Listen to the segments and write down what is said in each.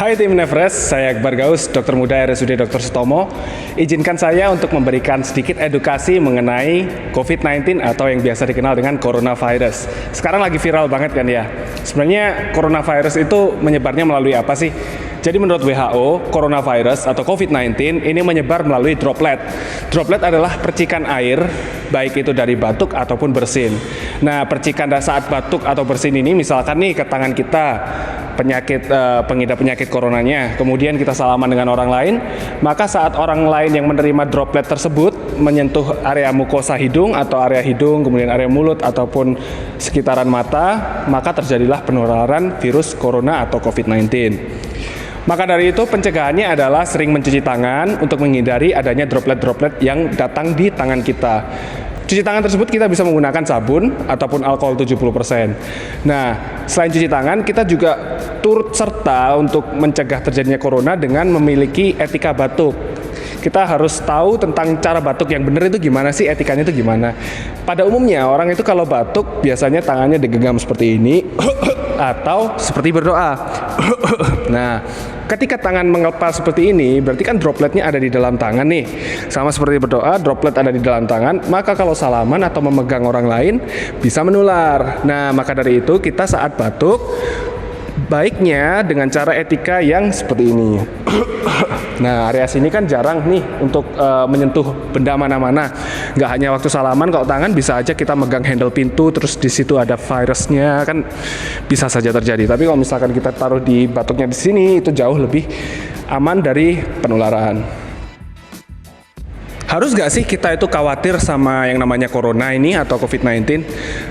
Hai tim Nefres, saya Akbar Gaus, dokter muda RSUD Dr. Sutomo. Izinkan saya untuk memberikan sedikit edukasi mengenai COVID-19 atau yang biasa dikenal dengan coronavirus. Sekarang lagi viral banget kan ya. Sebenarnya coronavirus itu menyebarnya melalui apa sih? Jadi menurut WHO, coronavirus atau COVID-19 ini menyebar melalui droplet. Droplet adalah percikan air, baik itu dari batuk ataupun bersin. Nah, percikan saat batuk atau bersin ini misalkan nih ke tangan kita, pengidap penyakit coronanya, kemudian kita salaman dengan orang lain, maka saat orang lain yang menerima droplet tersebut menyentuh area mukosa hidung atau area hidung, kemudian area mulut ataupun sekitaran mata, maka terjadilah penularan virus corona atau COVID-19. Maka dari itu pencegahannya adalah sering mencuci tangan untuk menghindari adanya droplet-droplet yang datang di tangan kita. Cuci tangan tersebut kita bisa menggunakan sabun ataupun alkohol 70%. Nah, selain cuci tangan, kita juga turut serta untuk mencegah terjadinya corona dengan memiliki etika batuk. Kita harus tahu tentang cara batuk yang benar itu gimana sih, etikanya itu gimana. Pada umumnya orang itu kalau batuk biasanya tangannya digenggam seperti ini atau seperti berdoa. Nah, ketika tangan mengepal seperti ini, berarti kan dropletnya ada di dalam tangan nih. Sama seperti berdoa, droplet ada di dalam tangan, maka kalau salaman atau memegang orang lain bisa menular. Nah, maka dari itu kita saat batuk, baiknya dengan cara etika yang seperti ini. Nah, area sini kan jarang nih untuk menyentuh benda mana-mana. Nggak hanya waktu salaman, kalau tangan bisa aja kita megang handle pintu, terus di situ ada virusnya, kan bisa saja terjadi. Tapi kalau misalkan kita taruh di batuknya di sini, itu jauh lebih aman dari penularan. Harus nggak sih kita itu khawatir sama yang namanya corona ini atau COVID-19?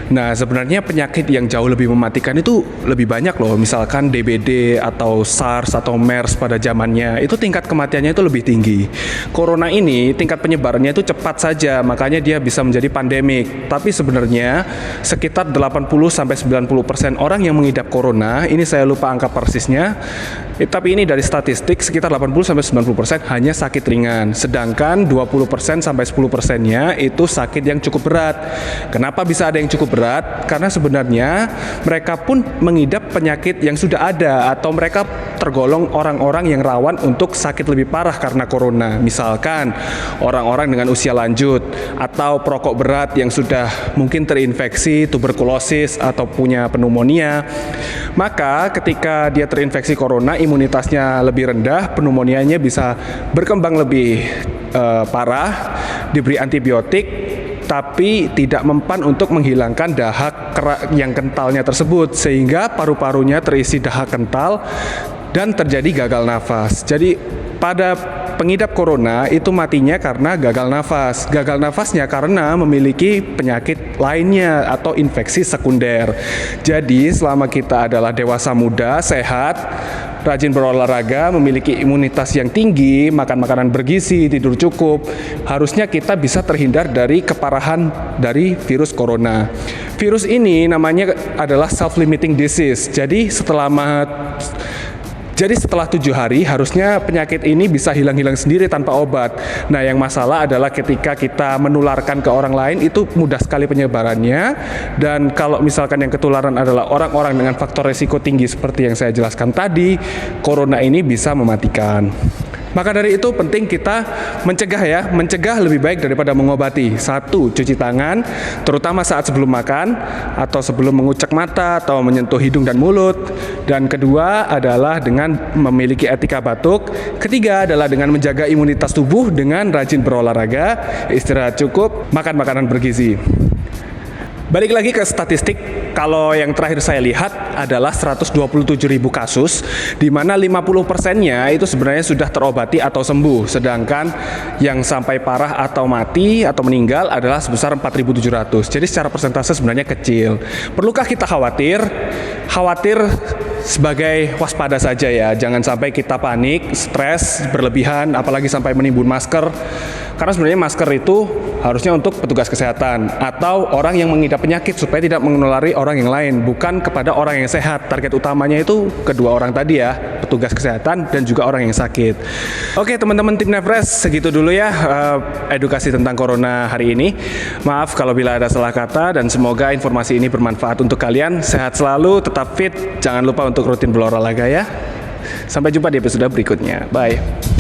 Nah, sebenarnya penyakit yang jauh lebih mematikan itu lebih banyak loh. Misalkan DBD atau SARS atau MERS pada zamannya, itu tingkat kematiannya itu lebih tinggi. Corona ini tingkat penyebarannya itu cepat saja, makanya dia bisa menjadi pandemik. Tapi sebenarnya sekitar 80-90% orang yang mengidap corona, ini saya lupa angka persisnya, tapi ini dari statistik sekitar 80-90% hanya sakit ringan. Sedangkan 20%-10%-nya itu sakit yang cukup berat. Kenapa bisa ada yang cukup berat? Karena sebenarnya mereka pun mengidap penyakit yang sudah ada atau mereka tergolong orang-orang yang rawan untuk sakit lebih parah karena corona. Misalkan orang-orang dengan usia lanjut atau perokok berat yang sudah mungkin terinfeksi tuberkulosis atau punya pneumonia. Maka ketika dia terinfeksi corona, imunitasnya lebih rendah, pneumonianya bisa berkembang lebih parah, diberi antibiotik, tapi tidak mempan untuk menghilangkan dahak yang kentalnya tersebut, sehingga paru-parunya terisi dahak kental dan terjadi gagal nafas. Jadi pada pengidap corona itu matinya karena gagal nafas. Gagal nafasnya karena memiliki penyakit lainnya atau infeksi sekunder. Jadi selama kita adalah dewasa muda, sehat, rajin berolahraga, memiliki imunitas yang tinggi, makan makanan bergizi, tidur cukup, harusnya kita bisa terhindar dari keparahan dari virus corona. Virus ini namanya adalah self-limiting disease. Jadi setelah 7 hari harusnya penyakit ini bisa hilang-hilang sendiri tanpa obat. Nah, yang masalah adalah ketika kita menularkan ke orang lain itu mudah sekali penyebarannya, dan kalau misalkan yang ketularan adalah orang-orang dengan faktor risiko tinggi seperti yang saya jelaskan tadi, corona ini bisa mematikan. Maka dari itu penting kita mencegah lebih baik daripada mengobati. 1, cuci tangan, terutama saat sebelum makan atau sebelum mengucek mata atau menyentuh hidung dan mulut. Dan kedua adalah dengan memiliki etika batuk. Ketiga adalah dengan menjaga imunitas tubuh dengan rajin berolahraga, istirahat cukup, makan makanan bergizi. Balik lagi ke statistik, kalau yang terakhir saya lihat adalah 127.000 kasus, di mana 50%-nya itu sebenarnya sudah terobati atau sembuh, sedangkan yang sampai parah atau mati atau meninggal adalah sebesar 4.700. Jadi secara persentase sebenarnya kecil. Perlukah kita khawatir? Khawatir sebagai waspada saja ya, jangan sampai kita panik, stres, berlebihan, apalagi sampai menimbun masker. Karena sebenarnya masker itu harusnya untuk petugas kesehatan atau orang yang mengidap penyakit supaya tidak menulari orang yang lain, bukan kepada orang yang sehat. Target utamanya itu kedua orang tadi ya, petugas kesehatan dan juga orang yang sakit. Oke teman-teman tim Nefres, segitu dulu ya edukasi tentang corona hari ini. Maaf kalau bila ada salah kata dan semoga informasi ini bermanfaat untuk kalian. Sehat selalu, tetap fit, jangan lupa untuk rutin berolahraga ya. Sampai jumpa di episode berikutnya. Bye.